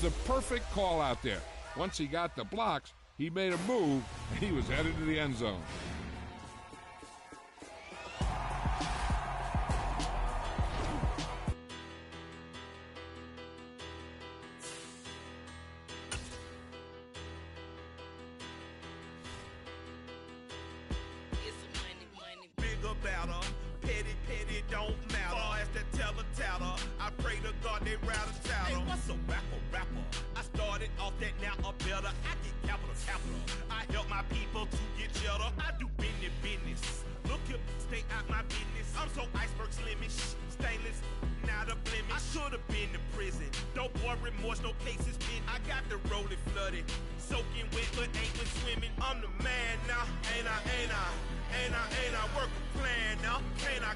the perfect call out there. Once he got the blocks, he made a move, and he was headed to the end zone. Petty don't matter. Far as that teller, I pray to God they rattle tattle. Hey, what's a rapper? I started off that, now a better. I get capital. I help my people to get cheddar. I do business. Look here, stay out my business. I'm so iceberg slimish, stainless, not a blemish. I should have been to prison. No boy remorse, no cases pinned. I got the rolling flooded, soaking wet, but ain't been swimming. I'm the man now, ain't I? Work a plan now, can't I?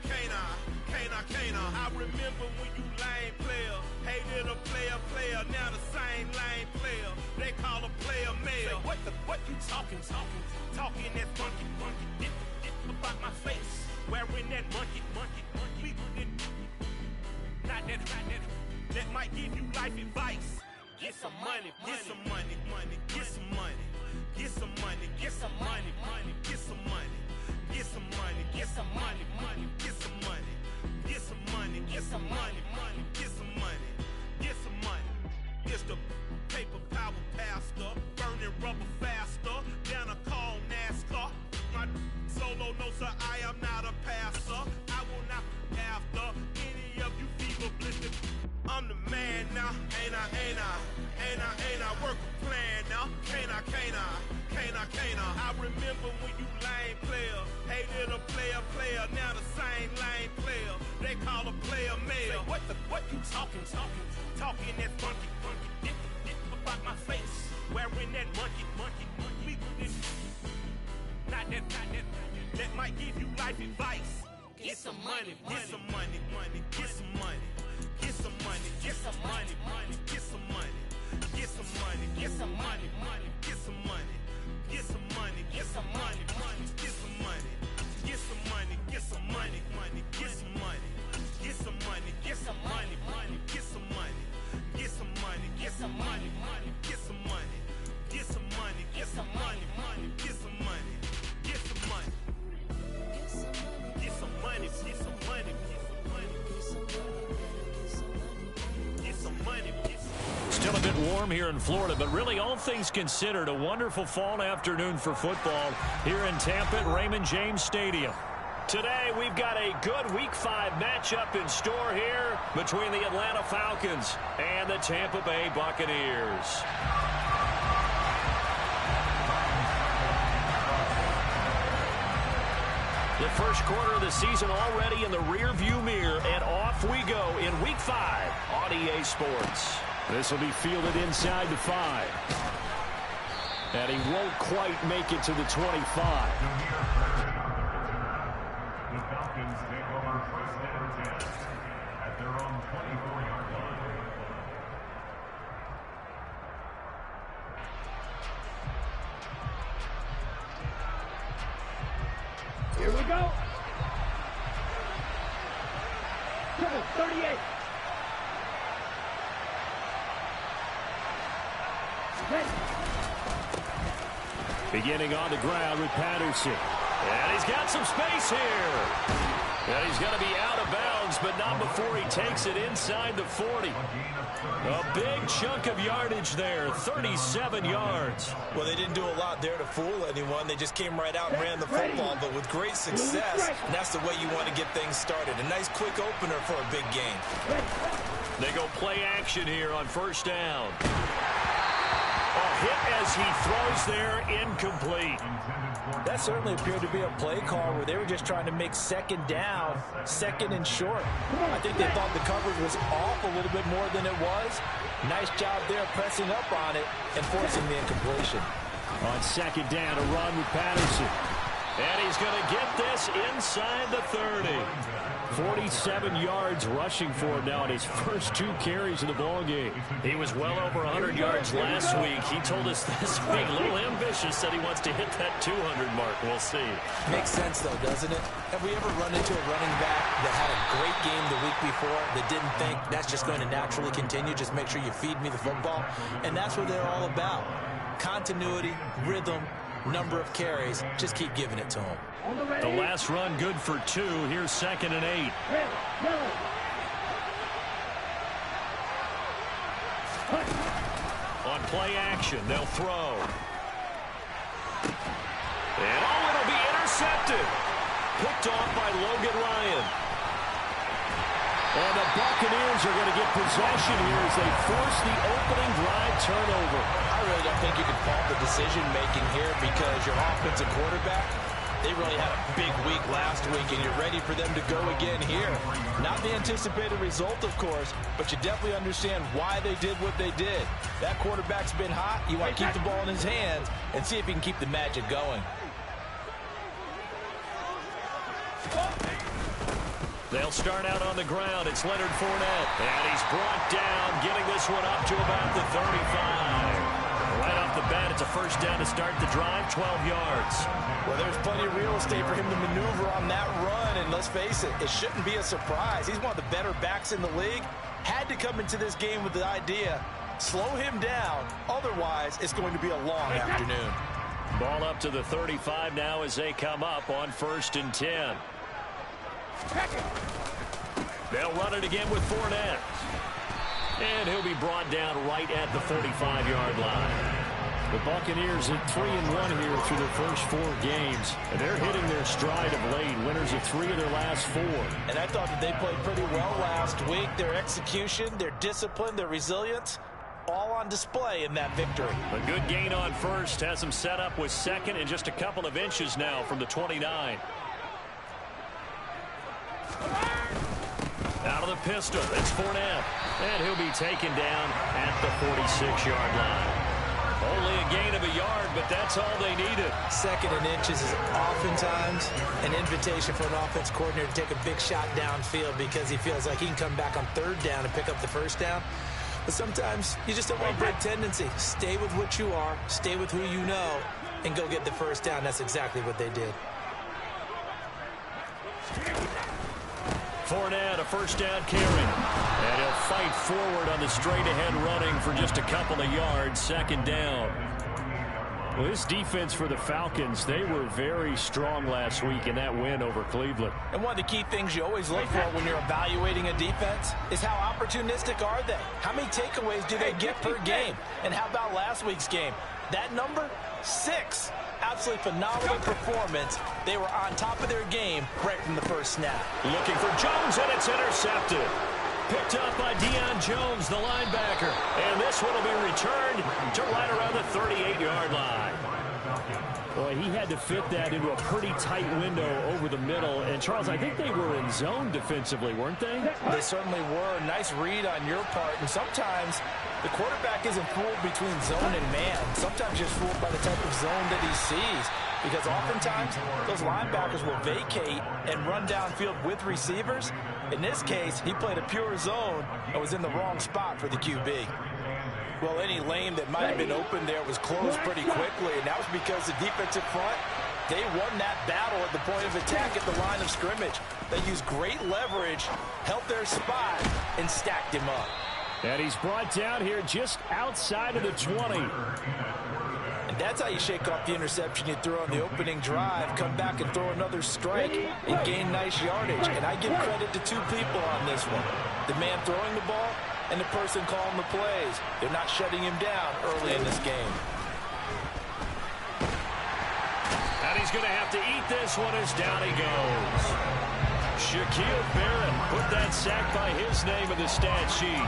I remember when you lame player, hated a player, now the same lame player. They call a player mayor. Say, what you talking that funky, dip about my face, wearing that monkey. Not that might give you life advice. Get some money. It's the paper power pastor, burning rubber faster, down a call NASCAR. My solo, no sir, I am not a passer. I will not after any of you fever blistered. I'm the man now, ain't I? Work a plan now, can't I? I remember when you lame player, hated a player, now the same lame player. They call a player mayor. Say, what you talking that funky, dip about my face, wearing that monkey. Not that might give you life advice. Get some money. Still a bit warm here in Florida, but really all things considered, a wonderful fall afternoon for football here in Tampa at Raymond James Stadium. Today we've got a good Week 5 matchup in store here between the Atlanta Falcons and the Tampa Bay Buccaneers. The first quarter of the season already in the rear-view mirror, and off we go in Week 5 on EA Sports. This will be fielded inside the 5. And he won't quite make it to the 25. The Falcons take over first and 10 at their own 24-yard line. Here we go. 38. Beginning on the ground with Patterson. And he's got some space here. And he's going to be out of bounds, but not before he takes it inside the 40. A big chunk of yardage there, 37 yards. Well, they didn't do a lot there to fool anyone. They just came right out and ran the football, but with great success. And that's the way you want to get things started. A nice quick opener for a big game. They go play action here on first down. A hit as he throws there, incomplete. That certainly appeared to be a play call where they were just trying to make second down, second and short. I think they thought the coverage was off a little bit more than it was. Nice job there pressing up on it and forcing the incompletion. On second down, a run with Patterson. And he's going to get this inside the 30. 47 yards rushing for him now in his first 2 carries of the ballgame. He was well over 100 yards last week. He told us this week, a little ambitious, said he wants to hit that 200 mark. We'll see. Makes sense, though, doesn't it? Have we ever run into a running back that had a great game the week before that didn't think that's just going to naturally continue? Just make sure you feed me the football. And that's what they're all about. Continuity, rhythm, number of carries. Just keep giving it to them. The last run good for 2. Here's 2nd and 8. On play action, they'll throw. And it'll be intercepted. Picked off by Logan Ryan. And the Buccaneers are going to get possession here as they force the opening drive turnover. I really don't think you can fault the decision-making here because your offensive quarterback, they really had a big week last week, and you're ready for them to go again here. Not the anticipated result, of course, but you definitely understand why they did what they did. That quarterback's been hot. You want to keep the ball in his hands and see if he can keep the magic going. They'll start out on the ground. It's Leonard Fournette. And he's brought down, getting this one up to about the 35. Right off the bat, it's a first down to start the drive, 12 yards. Well, there's plenty of real estate for him to maneuver on that run, and let's face it, it shouldn't be a surprise. He's one of the better backs in the league. Had to come into this game with the idea, slow him down, otherwise it's going to be a long afternoon. Ball up to the 35 now as they come up on 1st and 10. They'll run it again with Fournette. And he'll be brought down right at the 45-yard line. The Buccaneers at 3-1 here through their first 4 games. And they're hitting their stride of late. Winners of 3 of their last 4. And I thought that they played pretty well last week. Their execution, their discipline, their resilience, all on display in that victory. A good gain on first has them set up with 2nd and just a couple of inches now from the 29. Out of the pistol, it's Fournette. And he'll be taken down at the 46-yard line. Only a gain of a yard, but that's all they needed. 2nd and inches is oftentimes an invitation for an offense coordinator to take a big shot downfield because he feels like he can come back on 3rd down and pick up the 1st down. But sometimes you just don't want to break tendency. Stay with what you are, stay with who you know, and go get the 1st down. That's exactly what they did. Fournette, a 1st down carry. And he'll fight forward on the straight-ahead running for just a couple of yards. 2nd down. Well, this defense for the Falcons, they were very strong last week in that win over Cleveland. And one of the key things you always look for when you're evaluating a defense is how opportunistic are they? How many takeaways do they get per game? And how about last week's game? That number, 6. Absolutely phenomenal performance. They were on top of their game right from the first snap. Looking for Jones, and it's intercepted. Picked up by Deion Jones, the linebacker. And this one will be returned to right around the 38-yard line. Boy, he had to fit that into a pretty tight window over the middle. And, Charles, I think they were in zone defensively, weren't they? They certainly were. Nice read on your part. And sometimes the quarterback isn't fooled between zone and man. Sometimes you're fooled by the type of zone that he sees. Because oftentimes, those linebackers will vacate and run downfield with receivers. In this case, he played a pure zone and was in the wrong spot for the QB. Well, any lane that might have been open there was closed pretty quickly, and that was because the defensive front, they won that battle at the point of attack at the line of scrimmage. They used great leverage, held their spot, and stacked him up. And he's brought down here just outside of the 20. And that's how you shake off the interception you threw on the opening drive, come back and throw another strike, and gain nice yardage. And I give credit to 2 people on this one. The man throwing the ball and the person calling the plays. They're not shutting him down early in this game. And he's going to have to eat this one as down he goes. Shaquille Barrett put that sack by his name in the stat sheet.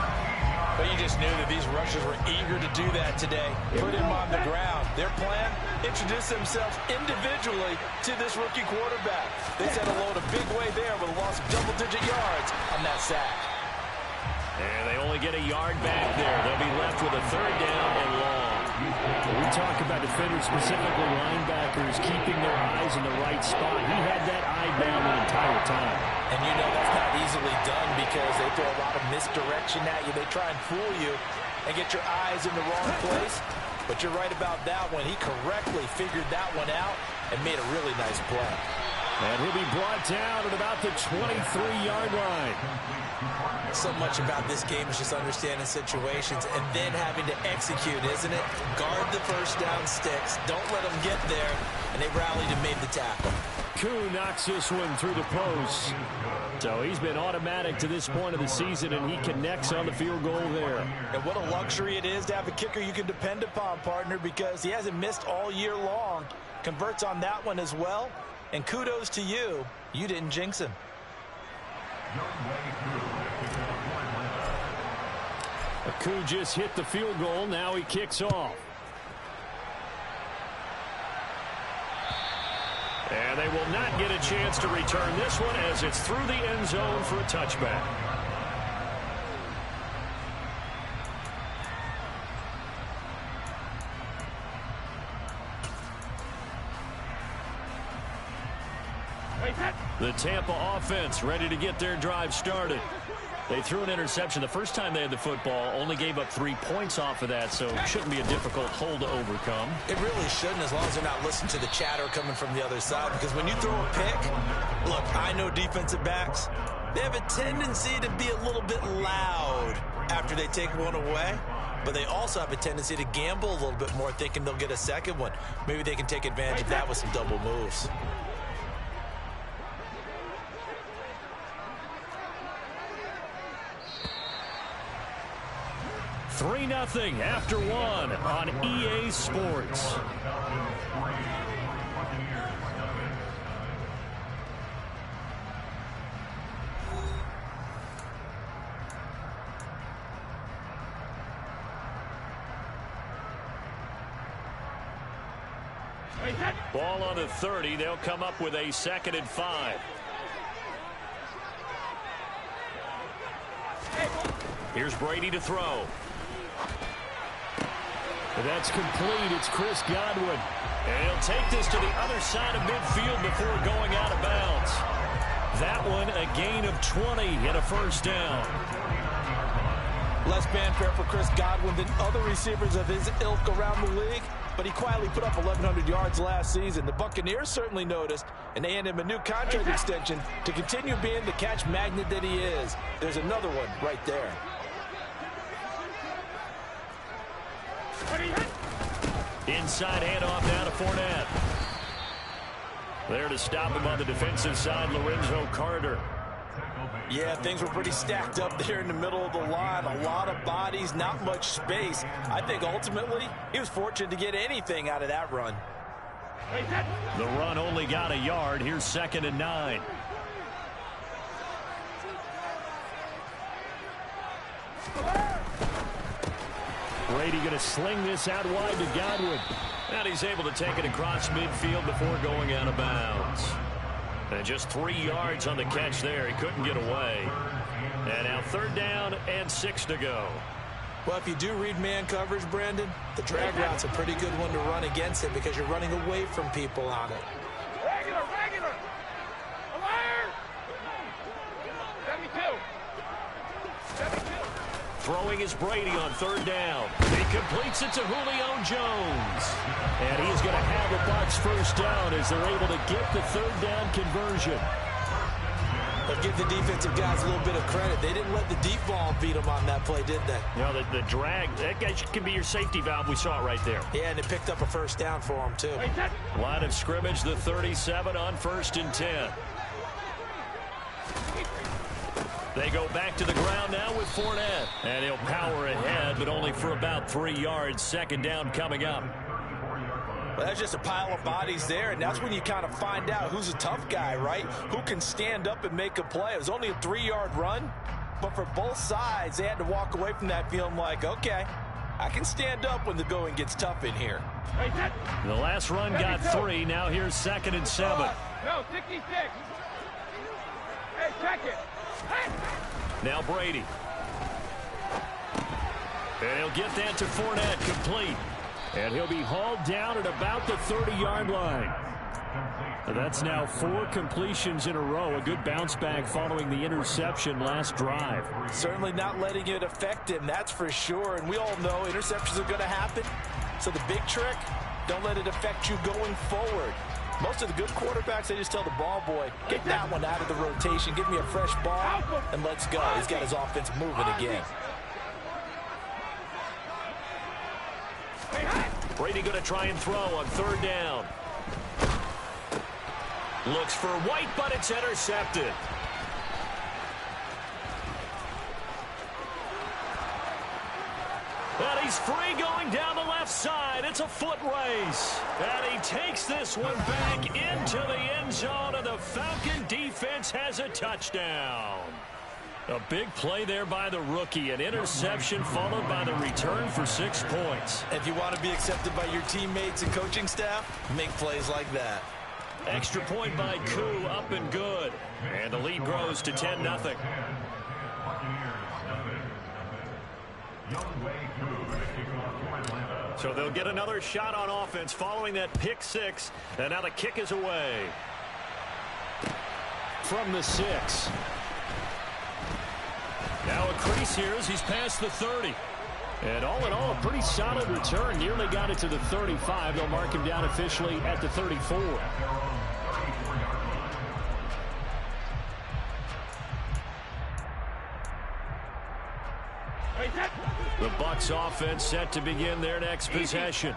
But you just knew that these rushers were eager to do that today. Put him on the ground. Their plan, introduce themselves individually to this rookie quarterback. They set a load a big way there with a loss of double-digit yards on that sack. And they only get a yard back there. They'll be left with a 3rd down and long. talk about defenders, specifically linebackers, keeping their eyes in the right spot. He had that eye down the entire time. And you know that's not easily done because they throw a lot of misdirection at you. They try and fool you and get your eyes in the wrong place. But you're right about that one. He correctly figured that one out and made a really nice play. And he'll be brought down at about the 23-yard line. So much about this game is just understanding situations and then having to execute, isn't it? Guard the first down sticks. Don't let them get there. And they rallied and made the tackle. Koo knocks this one through the post. So he's been automatic to this point of the season, and he connects on the field goal there. And what a luxury it is to have a kicker you can depend upon, partner, because he hasn't missed all year long. Converts on that one as well. And kudos to you. You didn't jinx him. Koo just hit the field goal. Now he kicks off. And they will not get a chance to return this one as it's through the end zone for a touchback. The Tampa offense ready to get their drive started. They threw an interception the first time they had the football, only gave up 3 points off of that, so it shouldn't be a difficult hole to overcome. It really shouldn't, as long as they're not listening to the chatter coming from the other side, because when you throw a pick, look, I know defensive backs, they have a tendency to be a little bit loud after they take one away, but they also have a tendency to gamble a little bit more, thinking they'll get a second one. Maybe they can take advantage of that with some double moves. 3-0 after one on EA Sports. Ball on the 30. They'll come up with a 2nd and 5. Here's Brady to throw. That's complete. It's Chris Godwin. And he'll take this to the other side of midfield before going out of bounds. That one a gain of 20 and a first down. Less fanfare for Chris Godwin than other receivers of his ilk around the league, but he quietly put up 1,100 yards last season. The Buccaneers certainly noticed, and they handed him a new contract extension to continue being the catch magnet that he is. There's another one right there. Inside handoff now to Fournette. There to stop him on the defensive side, Lorenzo Carter. Yeah, things were pretty stacked up there in the middle of the line. A lot of bodies, not much space. I think ultimately he was fortunate to get anything out of that run. The run only got a yard. Here's 2nd and 9. Brady going to sling this out wide to Godwin. And he's able to take it across midfield before going out of bounds. And just 3 yards on the catch there. He couldn't get away. And now 3rd down and 6 to go. Well, if you do read man coverage, Brandon, the drag route's a pretty good one to run against it because you're running away from people on it. Regular. Alert! 72. Throwing is Brady on 3rd down. He completes it to Julio Jones. And he's going to have a Bucs first down as they're able to get the 3rd down conversion. But give the defensive guys a little bit of credit. They didn't let the deep ball beat them on that play, did they? You know, the drag, that guy can be your safety valve. We saw it right there. Yeah, and it picked up a first down for him, too. Line of scrimmage, the 37 on 1st and 10. They go back to the ground now with Fournette. And he'll power ahead, but only for about 3 yards. 2nd down coming up. Well, that's just a pile of bodies there, and that's when you kind of find out who's a tough guy, right? Who can stand up and make a play. It was only a 3-yard run, but for both sides, they had to walk away from that feeling like, okay, I can stand up when the going gets tough in here. The last run got 3. Now here's 2nd and 7. No, 66. Hey, check it. Hey. Now Brady. And he'll get that to Fournette, complete. And he'll be hauled down at about the 30-yard line. That's now 4 completions in a row. A good bounce back following the interception last drive. Certainly not letting it affect him, that's for sure. And we all know interceptions are going to happen. So the big trick, don't let it affect you going forward. Most of the good quarterbacks, they just tell the ball boy, get that one out of the rotation, give me a fresh ball, and let's go. He's got his offense moving again. Brady going to try and throw on 3rd down. Looks for White, but it's intercepted. And he's free going down the left side. It's a foot race. And he takes this one back into the end zone, and the Falcon defense has a touchdown. A big play there by the rookie. An interception followed by the return for 6 points. If you want to be accepted by your teammates and coaching staff, make plays like that. Extra point by Koo, up and good. And the lead grows to 10-0. So they'll get another shot on offense following that pick 6. And now the kick is away. From the 6. Now a crease here as he's past the 30. And all in all, a pretty solid return. Nearly got it to the 35. They'll mark him down officially at the 34. The Bucs offense set to begin their next possession.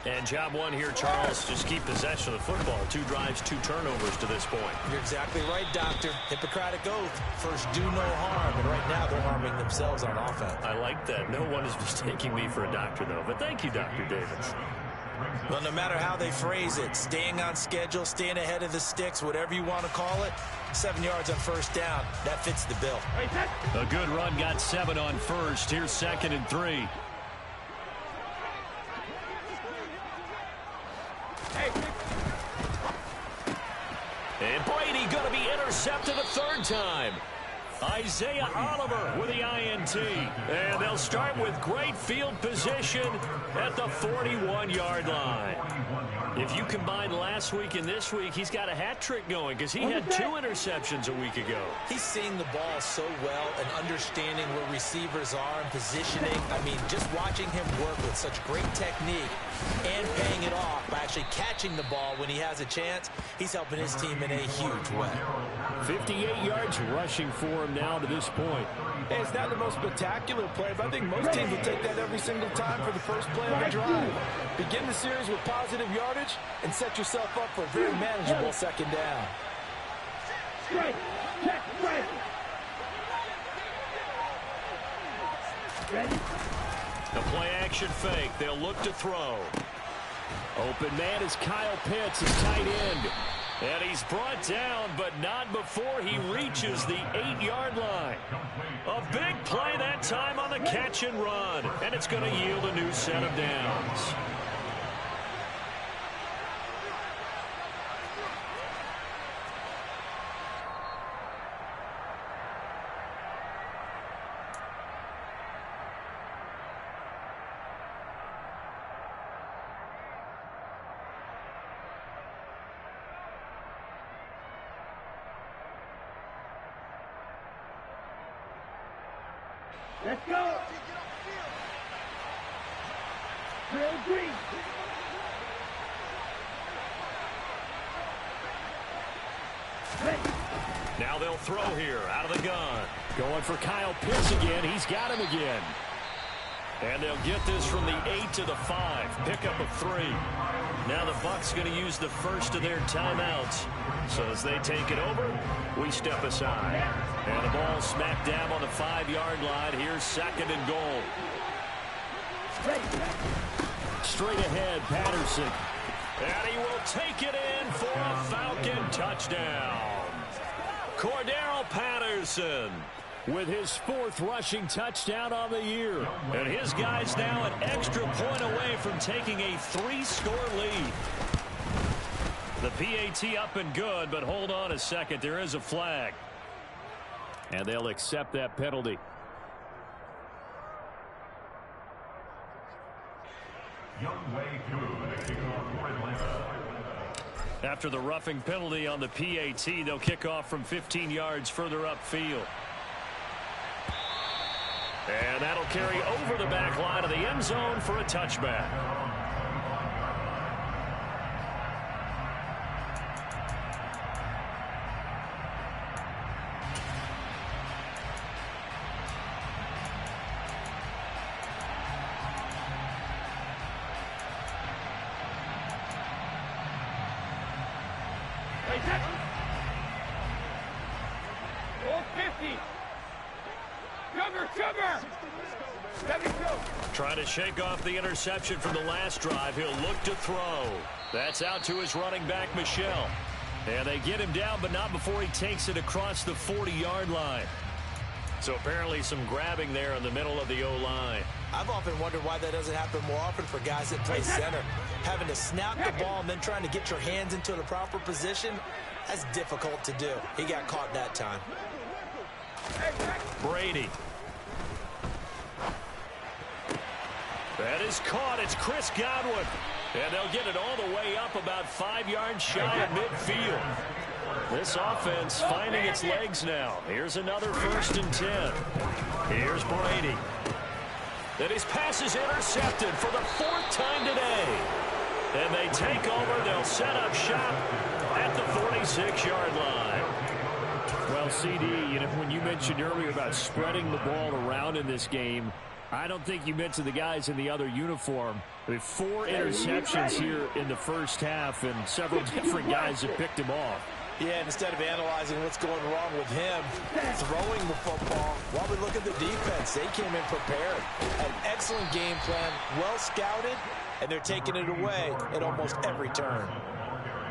And job one here, Charles, just keep possession of the football. 2 drives, 2 turnovers to this point. You're exactly right, Doctor. Hippocratic oath. First, do no harm. And right now, they're harming themselves on offense. I like that. No one is mistaking me for a doctor, though. But thank you, Dr. Davis. Well, no matter how they phrase it, staying on schedule, staying ahead of the sticks, whatever you want to call it, 7 yards on 1st down, that fits the bill. A good run got 7 on 1st. Here's 2nd and 3. And Brady going to be intercepted a 3rd time. Isaiah Oliver with the INT. And they'll start with great field position at the 41-yard line. If you combine last week and this week, he's got a hat trick going because he had 2 interceptions a week ago. He's seeing the ball so well and understanding where receivers are and positioning. I mean, just watching him work with such great technique and paying it off by actually catching the ball when he has a chance, he's helping his team in a huge way. 58 yards rushing for him now to this point. Hey, it's not the most spectacular play, but I think most teams will take that every single time for the first play of the drive. Begin the series with positive yardage and set yourself up for a very manageable 2nd down. Straight. Check. Straight. Ready? The play action fake. They'll look to throw. Open man is Kyle Pitts, his tight end. And he's brought down, but not before he reaches the 8-yard line. A big play that time on the catch and run. And it's going to yield a new set of downs. Let's go. Drill green. Now they'll throw here out of the gun. Going for Kyle Pitts again. He's got him again. And they'll get this from the 8 to the 5. Pickup of 3. Now the Bucs going to use the first of their timeouts. So as they take it over, we step aside. And the ball smack dab on the 5-yard line. Here's 2nd and goal. Straight ahead, Patterson. And he will take it in for a Falcon touchdown. Cordero Patterson with his 4th rushing touchdown on the year. And his guys now an extra point away from taking a 3-score lead. The PAT up and good, but hold on a second. There is a flag. And they'll accept that penalty. After the roughing penalty on the PAT, they'll kick off from 15 yards further upfield. And that'll carry over the back line of the end zone for a touchback. Trying to shake off the interception from the last drive. He'll look to throw. That's out to his running back, Michel. And they get him down, but not before he takes it across the 40-yard line. So apparently some grabbing there in the middle of the O-line. I've often wondered why that doesn't happen more often for guys that play center. Having to snap the ball and then trying to get your hands into the proper position, that's difficult to do. He got caught that time. Brady. That is caught. It's Chris Godwin. And they'll get it all the way up about 5 yards shy of midfield. This offense finding its legs now. Here's another 1st and 10. Here's Brady. Then his pass is intercepted for the 4th time today. And they take over. They'll set up shop at the 46-yard line. Well, CD, you know, when you mentioned earlier about spreading the ball around in this game, I don't think you mentioned the guys in the other uniform. With 4 interceptions here in the first half, and several different guys have picked him off. Yeah, and instead of analyzing what's going wrong with him, throwing the football, while we look at the defense, they came in prepared. An excellent game plan, well scouted, and they're taking it away at almost every turn.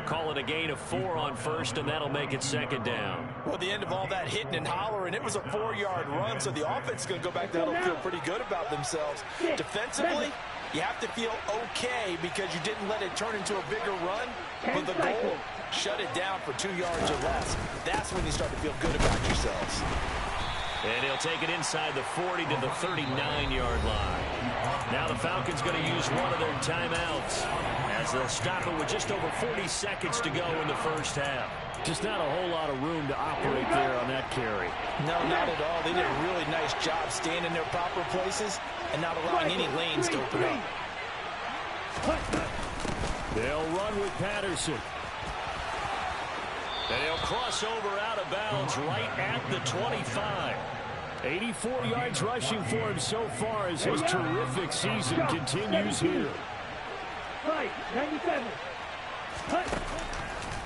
Call it a gain of 4 on 1st, and that'll make it 2nd down. Well, at the end of all that hitting and hollering, it was a 4-yard run, so the offense is going to go back there and feel pretty good about themselves. Defensively, you have to feel okay because you didn't let it turn into a bigger run, but the goal, shut it down for 2 yards or less. That's when you start to feel good about yourselves. And he'll take it inside the 40 to the 39-yard line. Now the Falcons going to use one of their timeouts as they'll stop it with just over 40 seconds to go in the first half. Just not a whole lot of room to operate there on that carry. No, not at all. They did a really nice job staying in their proper places and not allowing any lanes to open up. They'll run with Patterson. And he'll cross over out of bounds right at the 25. 84 yards rushing for him so far as his terrific season continues here. 97.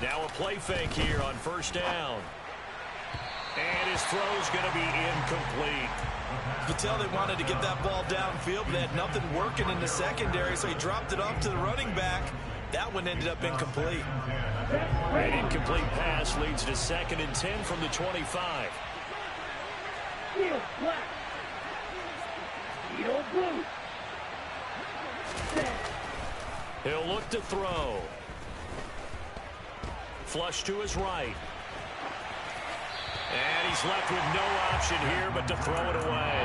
Now a play fake here on 1st down. And his throw's going to be incomplete. You could tell they wanted to get that ball downfield, but they had nothing working in the secondary, so he dropped it off to the running back. That one ended up incomplete. An incomplete pass leads to 2nd and 10 from the 25. He'll look to throw. Flush to his right. And he's left with no option here but to throw it away.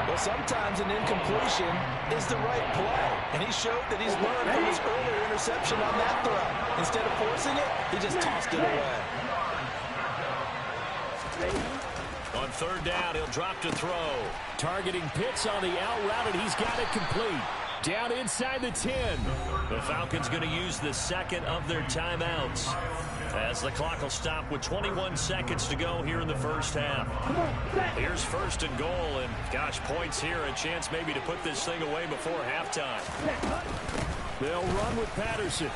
Well, sometimes an incompletion is the right play. And he showed that he's learned from his earlier interception on that throw. Instead of forcing it, he just tossed it away. On 3rd down, he'll drop to throw. Targeting Pitts on the out route, and he's got it complete. Down inside the 10. The Falcons going to use the 2nd of their timeouts as the clock will stop with 21 seconds to go here in the first half. Here's 1st and goal, and gosh, points here, a chance maybe to put this thing away before halftime. They'll run with Patterson.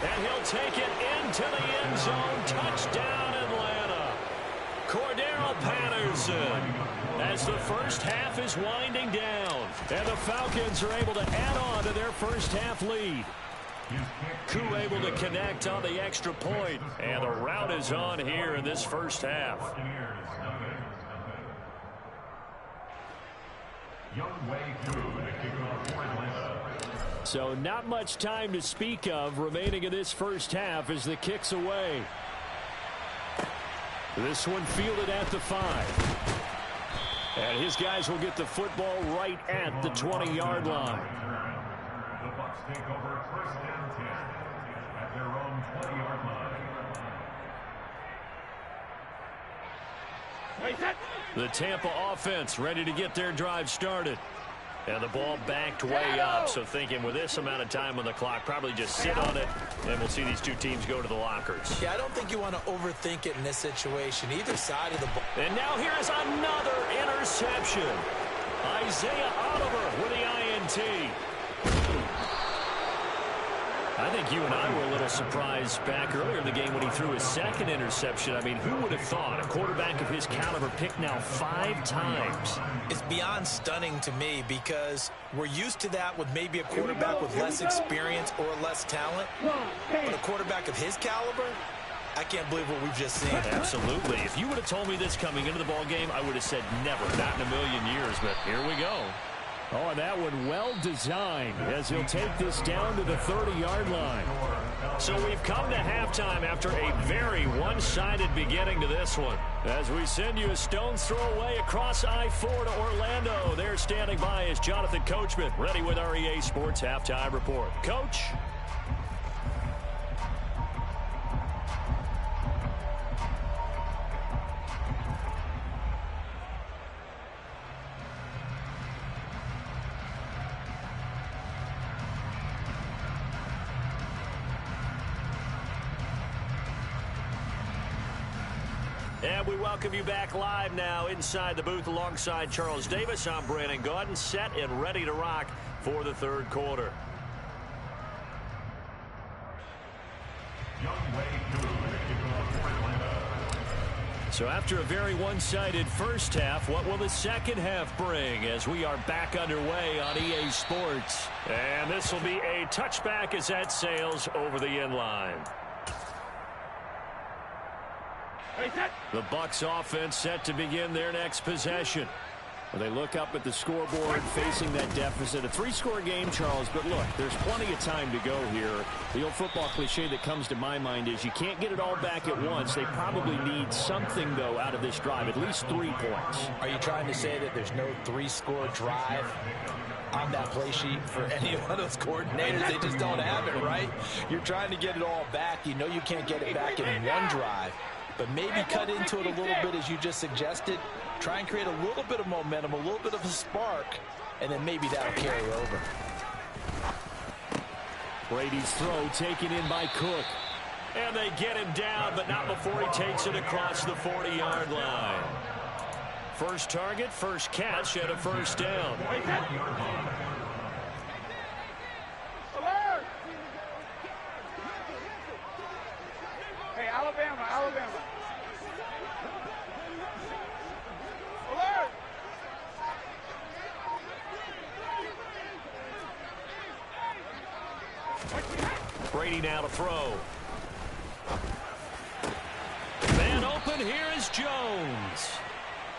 And he'll take it into the end zone. Touchdown, Atlanta. Cordero Patterson. As the first half is winding down. And the Falcons are able to add on to their first half lead. Koo able to connect on the extra point. And the route is on here in this first half. So not much time to speak of remaining in this first half as the kick's away. This one fielded at the 5. And his guys will get the football right at the 20-yard line. The Bucs take over first and 10 at their own 20-yard line. The Tampa offense ready to get their drive started. And the ball backed way up, so thinking with this amount of time on the clock, probably just sit on it, and we'll see these two teams go to the lockers. Yeah, I don't think you want to overthink it in this situation, either side of the ball. And now here's another interception. Isaiah Oliver with the INT. I think you and I were a little surprised back earlier in the game when he threw his second interception. I mean, who would have thought a quarterback of his caliber picked now 5 times? It's beyond stunning to me because we're used to that with maybe a quarterback with less experience or less talent. But a quarterback of his caliber, I can't believe what we've just seen. Absolutely. If you would have told me this coming into the ball game, I would have said never, not in a million years. But here we go. Oh, and that one well designed as he'll take this down to the 30-yard line. So we've come to halftime after a very one-sided beginning to this one. As we send you a stone's throw away across I-4 to Orlando. There standing by is Jonathan Coachman, ready with our EA Sports Halftime Report. Coach? And we welcome you back live now inside the booth alongside Charles Davis. I'm Brandon Gaudin, set and ready to rock for the third quarter. So after a very one-sided first half, what will the second half bring as we are back underway on EA Sports? And this will be a touchback as that sails over the end line. The Bucs offense set to begin their next possession. Well, they look up at the scoreboard facing that deficit. A 3-score game, Charles, but look, there's plenty of time to go here. The old football cliche that comes to my mind is you can't get it all back at once. They probably need something, though, out of this drive, at least 3 points. Are you trying to say that there's no 3-score drive on that play sheet for any one of those coordinators? They just don't have it, right? You're trying to get it all back. You know you can't get it back in one drive. But maybe cut into it a little bit as you just suggested. Try and create a little bit of momentum, a little bit of a spark, and then maybe that'll carry over. Brady's throw taken in by Cook. And they get him down, but not before he takes it across the 40-yard line. First target, first catch, and a first down. Hey, Alabama, Alabama. Brady now to throw. Man open, here is Jones.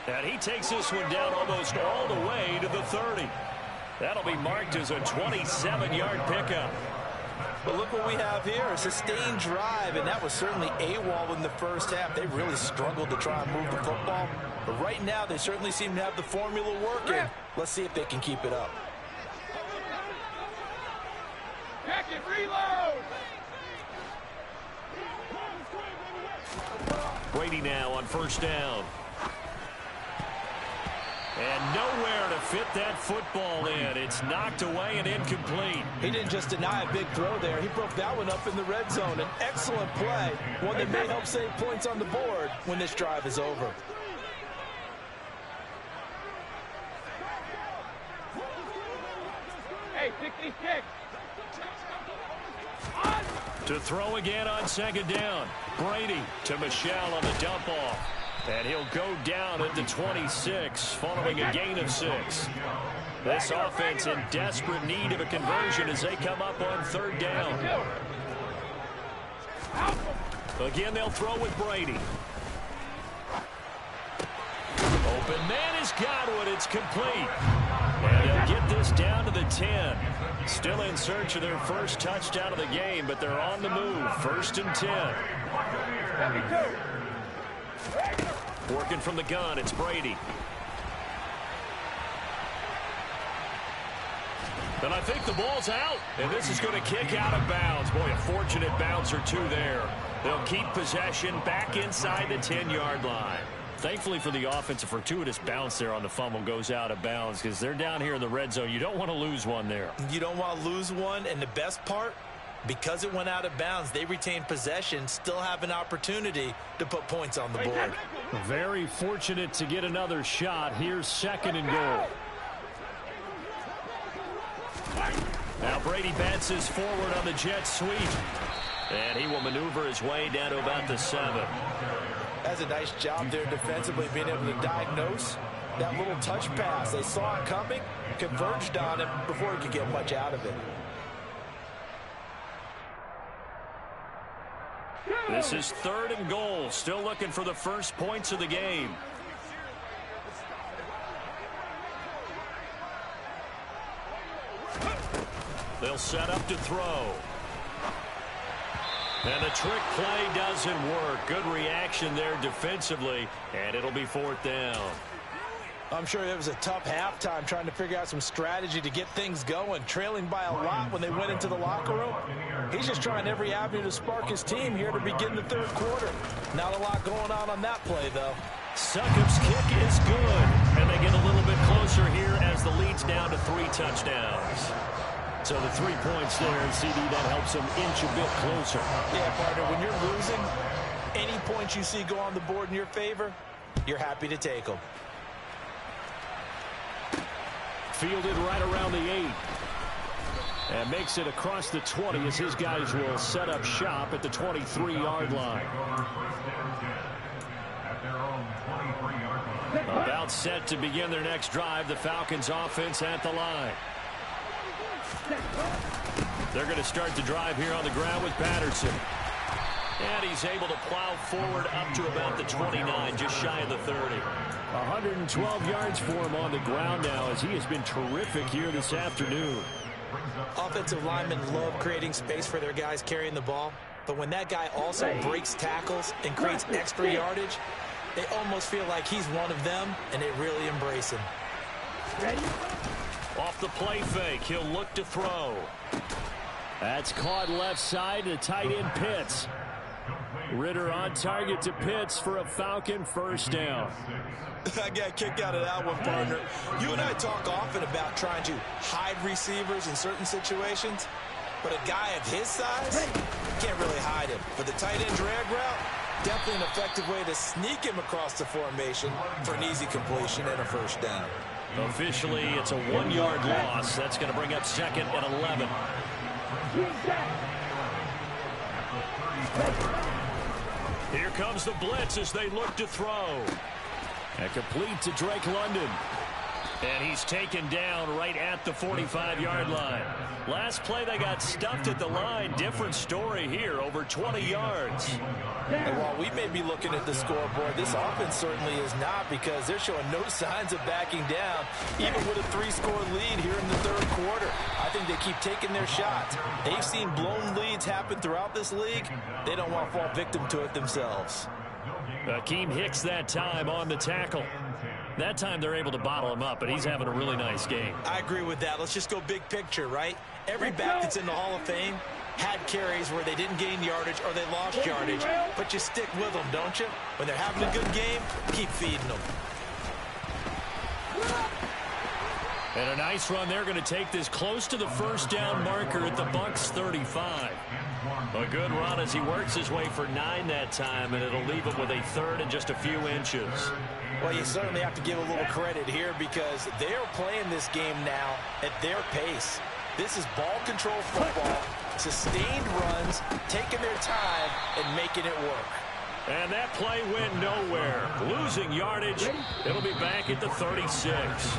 And he takes this one down almost all the way to the 30. That'll be marked as a 27-yard pickup. But look what we have here, a sustained drive, and that was certainly AWOL in the first half. They really struggled to try and move the football. But right now, they certainly seem to have the formula working. Let's see if they can keep it up. Check it, reload! Brady now on first down. And nowhere to fit that football in. It's knocked away and incomplete. He didn't just deny a big throw there. He broke that one up in the red zone. An excellent play, one that may help save points on the board when this drive is over. Hey, 66. To throw again on second down. Brady to Michelle on the dump off. And he'll go down at the 26 following a gain of 6. This offense in desperate need of a conversion as they come up on third down. Again, they'll throw with Brady. Open man is Godwin. It's complete. And they'll get this down to the 10. Still in search of their first touchdown of the game, but they're on the move. First and 10. Working from the gun, it's Brady. And I think the ball's out. And this is going to kick out of bounds. Boy, a fortunate bounce or two there. They'll keep possession back inside the 10-yard line. Thankfully for the offense, a fortuitous bounce there on the fumble goes out of bounds because they're down here in the red zone. You don't want to lose one there. You don't want to lose one, and the best part, because it went out of bounds, they retain possession, still have an opportunity to put points on the board. Very fortunate to get another shot. Here's 2nd and goal. Now Brady bounces forward on the jet sweep. And he will maneuver his way down to about the 7. That's a nice job there defensively, being able to diagnose that little touch pass. They saw it coming, converged on him before he could get much out of it. This is 3rd and goal. Still looking for the first points of the game. They'll set up to throw. And the trick play doesn't work. Good reaction there defensively, and it'll be 4th down. I'm sure it was a tough halftime trying to figure out some strategy to get things going, trailing by a lot when they went into the locker room. He's just trying every avenue to spark his team here to begin the 3rd quarter. Not a lot going on that play, though. Succop's kick is good, and they get a little bit closer here as the lead's down to 3 touchdowns. So the 3 points there, and CD, that helps them inch a bit closer. Yeah, partner, when you're losing, any points you see go on the board in your favor, you're happy to take them. Fielded right around the 8. And makes it across the 20 as his guys will set up shop at the 23-yard line. About set to begin their next drive, the Falcons offense at the line. They're going to start the drive here on the ground with Patterson. And he's able to plow forward up to about the 29, just shy of the 30. 112 yards for him on the ground now as he has been terrific here this afternoon. Offensive linemen love creating space for their guys carrying the ball, but when that guy also breaks tackles and creates extra yardage, they almost feel like he's one of them, and they really embrace him. Off the play fake, he'll look to throw. That's caught left side to tight end Pitts. Ritter on target to Pitts for a Falcon first down. I got kicked out of that one, partner. You and I talk often about trying to hide receivers in certain situations, but a guy of his size can't really hide him. But the tight end drag route, definitely an effective way to sneak him across the formation for an easy completion and a first down. Officially, it's a 1-yard loss. That's going to bring up 2nd and 11. Here comes the blitz as they look to throw. And complete to Drake London. And he's taken down right at the 45-yard line. Last play, they got stuffed at the line. Different story here, over 20 yards. And while we may be looking at the scoreboard, this offense certainly is not, because they're showing no signs of backing down, even with a 3-score lead here in the 3rd quarter. I think they keep taking their shots. They've seen blown leads happen throughout this league. They don't want to fall victim to it themselves. Akeem Hicks that time on the tackle. That time they're able to bottle him up, but he's having a really nice game. I agree with that. Let's just go big picture, right? Every back that's in the Hall of Fame had carries where they didn't gain yardage or they lost yardage, but you stick with them, don't you? When they're having a good game, keep feeding them. And a nice run. They're going to take this close to the first down marker at the Bucs 35. A good run as he works his way for 9 that time, and it'll leave him with a 3rd and just a few inches. Well, you certainly have to give a little credit here, because they're playing this game now at their pace. This is ball control football, sustained runs, taking their time and making it work. And that play went nowhere. Losing yardage. It'll be back at the 36.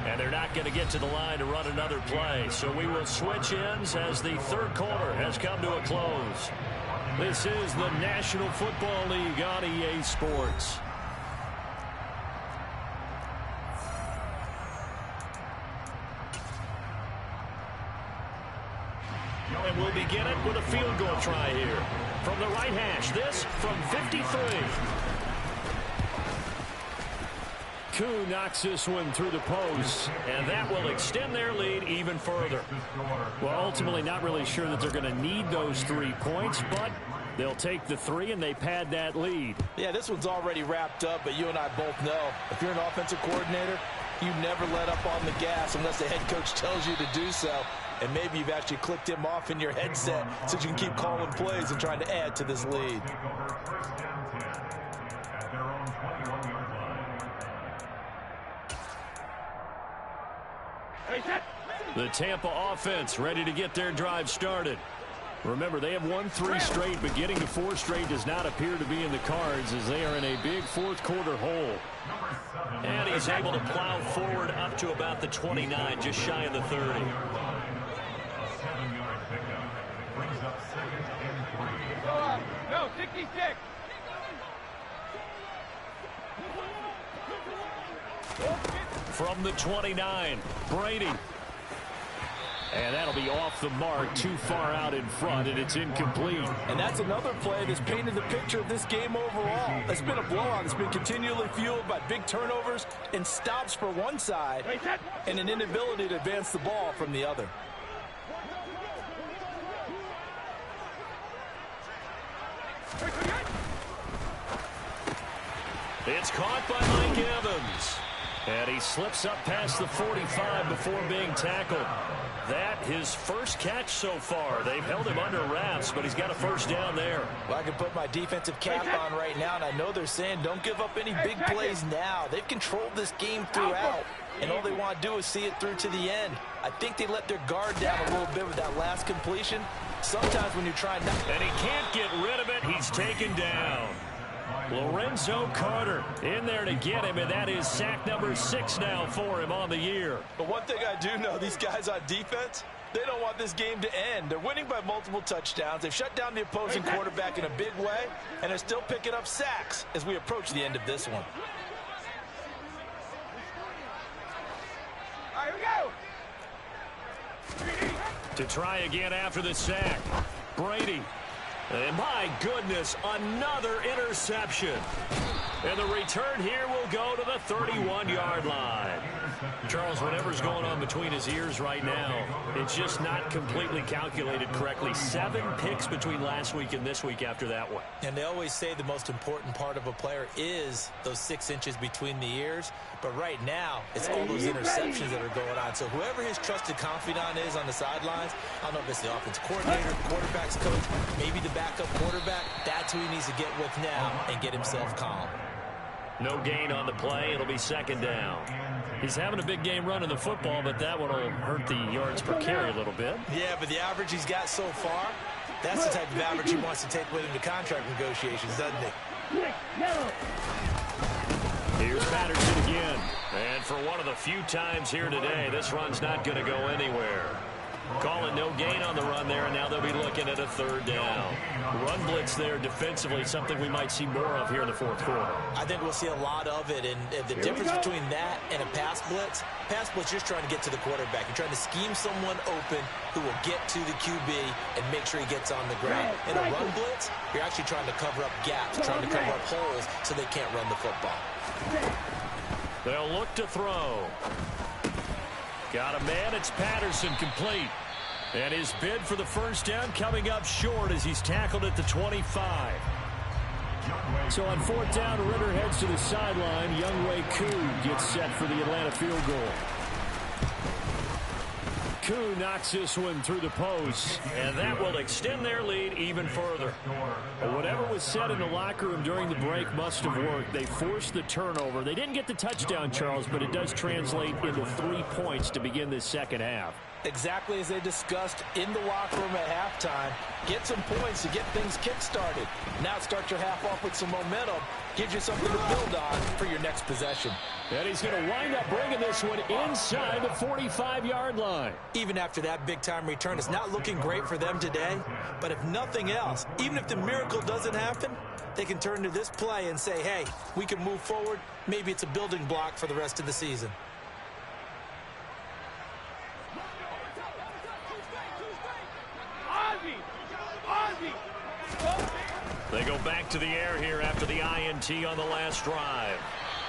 And they're not going to get to the line to run another play. So we will switch ends as the 3rd quarter has come to a close. This is the National Football League on EA Sports. And we'll begin it with a field goal try here. From the right hash, this from 53. Koo knocks this one through the post, and that will extend their lead even further. Well, ultimately not really sure that they're going to need those 3 points, but they'll take the 3 and they pad that lead. Yeah, this one's already wrapped up, but you and I both know if you're an offensive coordinator, you never let up on the gas unless the head coach tells you to do so. And maybe you've actually clicked him off in your headset so you can keep calling plays and trying to add to this lead. The Tampa offense ready to get their drive started. Remember, they have won 3 straight, but getting to 4 straight does not appear to be in the cards as they are in a big fourth-quarter hole. And he's able to plow forward up to about the 29, just shy of the 30. No, 66. From the 29, Brady. And that'll be off the mark, too far out in front, and it's incomplete. And that's another play that's painted the picture of this game overall. It's been a blowout. It's been continually fueled by big turnovers and stops for one side and an inability to advance the ball from the other. It's caught by Mike Evans. And he slips up past the 45 before being tackled. That his first catch so far. They've held him under wraps, but he's got a first down there. Well, I can put my defensive cap on right now, and I know they're saying don't give up any big plays now. They've controlled this game throughout, and all they want to do is see it through to the end. I think they let their guard down a little bit with that last completion. Sometimes when you're trying not... And he can't get rid of it. He's taken down. Lorenzo Carter in there to get him, and that is sack number 6 now for him on the year. But one thing I do know, these guys on defense, they don't want this game to end. They're winning by multiple touchdowns. They've shut down the opposing quarterback in a big way, and they're still picking up sacks as we approach the end of this one. All right, here we go. To try again after the sack, Brady. And my goodness, another interception. And the return here will go to the 31-yard line. Charles, whatever's going on between his ears right now, it's just not completely calculated correctly. 7 picks between last week and this week after that one. And they always say the most important part of a player is those 6 inches between the ears. But right now, it's all those interceptions that are going on. So whoever his trusted confidant is on the sidelines, I don't know if it's the offense coordinator, quarterback's coach, maybe the backup quarterback, that's who he needs to get with now and get himself calm. No gain on the play. It'll be second down. He's having a big game running the football, but that one will hurt the yards per carry a little bit. Yeah, but the average he's got so far, that's the type of average he wants to take with him to contract negotiations, doesn't he? Here's Patterson again. And for one of the few times here today, this run's not going to go anywhere. Calling no gain on the run there, and now they'll be looking at a third down. Run blitz there defensively, something we might see more of here in the fourth quarter. I think we'll see a lot of it, and the difference between that and a pass blitz just trying to get to the quarterback. You're trying to scheme someone open who will get to the QB and make sure he gets on the ground. In a run blitz, you're actually trying to cover up gaps, trying to cover up holes so they can't run the football. They'll look to throw. Got a man, it's Patterson, complete. And his bid for the first down coming up short as he's tackled at the 25. So on fourth down, Ritter heads to the sideline. Younghoe Koo gets set for the Atlanta field goal. Koo knocks this one through the post, and that will extend their lead even further. Whatever was said in the locker room during the break must have worked. They forced the turnover. They didn't get the touchdown, Charles, but it does translate into 3 points to begin this second half. Exactly as they discussed in the locker room at halftime. Get some points to get things kick-started. Now start your half off with some momentum. Gives you something to build on for your next possession. And he's going to wind up bringing this one inside the 45-yard line. Even after that big-time return, it's not looking great for them today. But if nothing else, even if the miracle doesn't happen, they can turn to this play and say, hey, we can move forward. Maybe it's a building block for the rest of the season. They go back to the air here after the INT on the last drive.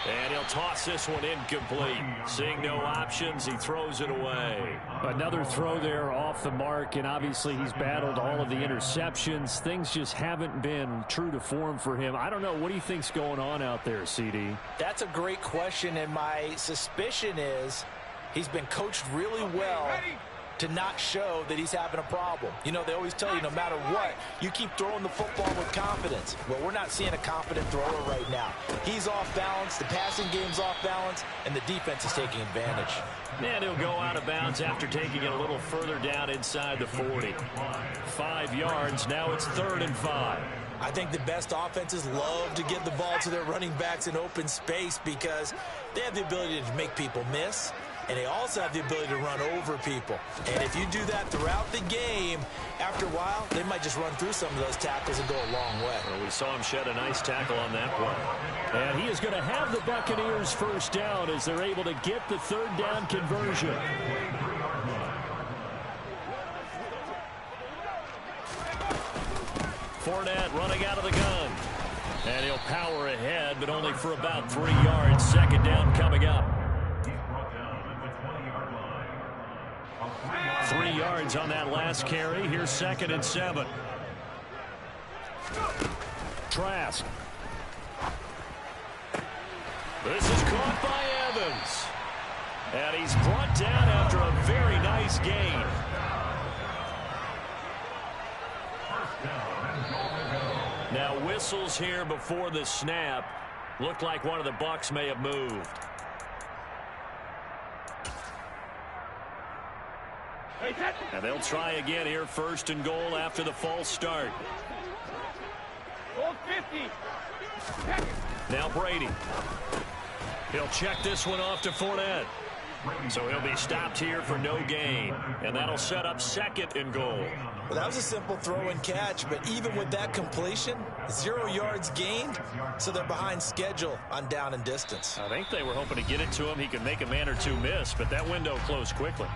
And he'll toss this one incomplete. Seeing no options, he throws it away. Another throw there off the mark, and obviously he's battled all of the interceptions. Things just haven't been true to form for him. I don't know. What do you think's going on out there, CD? That's a great question, and my suspicion is he's been coached really well to not show that he's having a problem. You know, they always tell you no matter what, you keep throwing the football with confidence. Well, we're not seeing a confident thrower right now. He's off balance, the passing game's off balance, and the defense is taking advantage. And he'll go out of bounds after taking it a little further down inside the 40. 5 yards, now it's 3rd and 5. I think the best offenses love to give the ball to their running backs in open space because they have the ability to make people miss, and they also have the ability to run over people. And if you do that throughout the game, after a while, they might just run through some of those tackles and go a long way. Well, we saw him shed a nice tackle on that play. And he is going to have the Buccaneers first down as they're able to get the 3rd down conversion. Fournette running out of the gun. And he'll power ahead, but only for about 3 yards. 2nd down coming up. 3 yards on that last carry. Here's 2nd and 7. Trask. This is caught by Evans. And he's brought down after a very nice gain. Now whistles here before the snap. Looked like one of the Bucs may have moved. And they'll try again here, 1st and goal after the false start. Hold 50. Now Brady. He'll check this one off to Fournette. So he'll be stopped here for no gain. And that'll set up 2nd and goal. Well, that was a simple throw and catch, but even with that completion, 0 yards gained, so they're behind schedule on down and distance. I think they were hoping to get it to him. He could make a man or two miss, but that window closed quickly.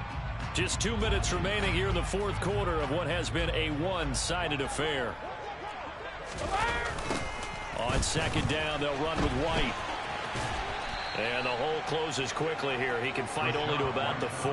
Just 2 minutes remaining here in the 4th quarter of what has been a one-sided affair. On 2nd down, they'll run with White. And the hole closes quickly here. He can fight only to about the 4.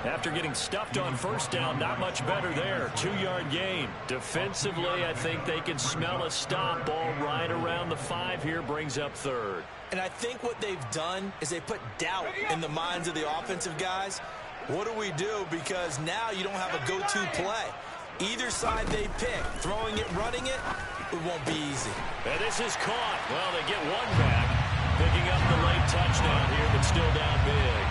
After getting stuffed on 1st down, not much better there. 2-yard gain. Defensively, I think they can smell a stop. Ball right around the 5 here, brings up 3rd. And I think what they've done is they put doubt in the minds of the offensive guys. What do we do? Because now you don't have a go-to play. Either side they pick, throwing it, running it, it won't be easy. And this is caught. Well, they get one back. Picking up the late touchdown here, but still down big.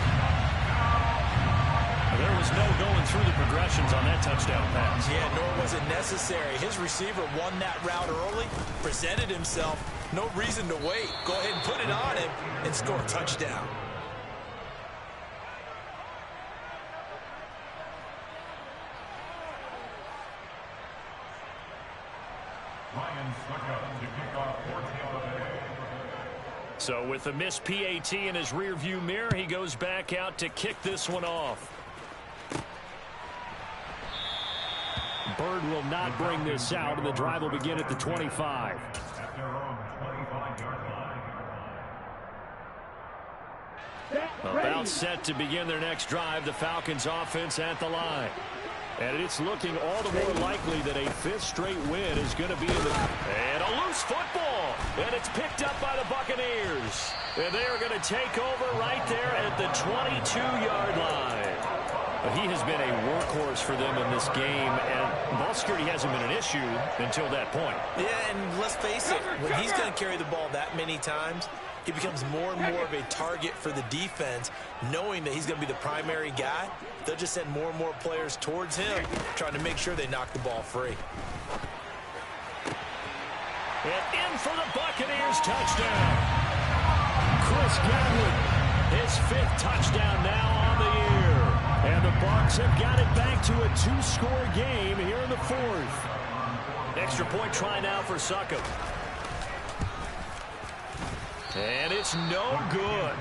There was no going through the progressions on that touchdown pass. Yeah, nor was it necessary. His receiver won that route early, presented himself. No reason to wait. Go ahead and put it on him and score a touchdown. So with the missed PAT in his rearview mirror, he goes back out to kick this one off. Bird will not bring this out, and the drive will begin at the 25. About set to begin their next drive, the Falcons offense at the line. And it's looking all the more likely that a 5th straight win is going to be in the... And a loose football! And it's picked up by the Buccaneers. And they are going to take over right there at the 22-yard line. He has been a workhorse for them in this game, and ball security hasn't been an issue until that point. Yeah, and let's face it, when he's going to carry the ball that many times, he becomes more and more of a target for the defense, knowing that he's going to be the primary guy. They'll just send more and more players towards him, trying to make sure they knock the ball free. And in for the Buccaneers touchdown. Chris Godwin, his 5th touchdown now on the year. And the Bucs have got it back to a 2-score game here in the 4th. Extra point try now for Succop. And it's no good.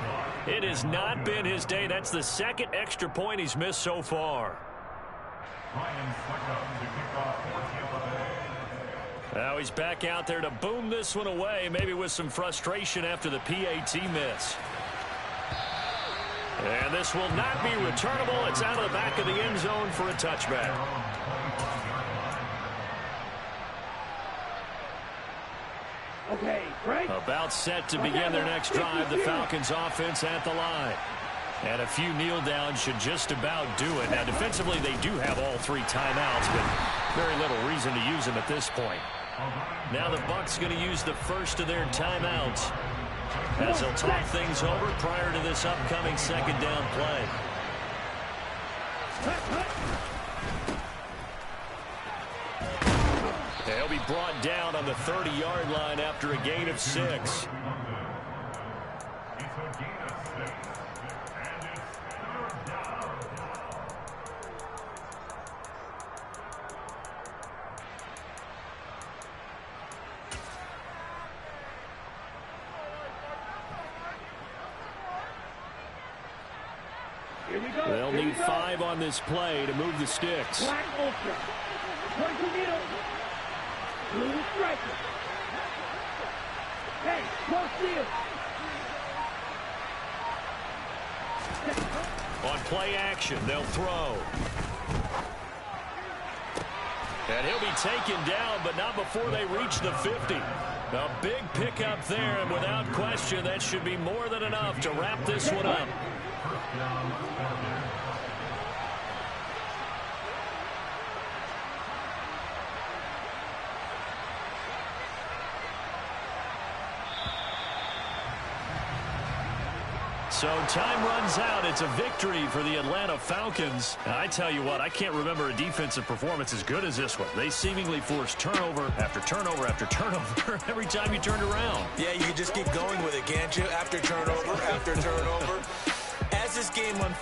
It has not been his day. That's the 2nd extra point he's missed so far. Now he's back out there to boom this one away, maybe with some frustration after the PAT miss. And this will not be returnable. It's out of the back of the end zone for a touchback. Okay, right. About set to begin their next drive, the Falcons offense at the line. And a few kneel downs should just about do it. Now, defensively, they do have all 3 timeouts, but very little reason to use them at this point. Now the Bucs going to use the first of their timeouts as they'll talk things over prior to this upcoming second down play. They'll be brought down on the 30-yard line after a gain of 6. They'll need 5 on this play to move the sticks. Black ultra. 22 meters. Blue striker. Hey, close field. On play action, they'll throw. And he'll be taken down, but not before they reach the 50. A big pickup there, and without question, that should be more than enough to wrap this one up. So time runs out. It's a victory for the Atlanta Falcons. And I tell you what, I can't remember a defensive performance as good as this one. They seemingly forced turnover after turnover after turnover every time you turned around. Yeah, you can just keep going with it, can't you? After turnover, after turnover. As this game unfolds,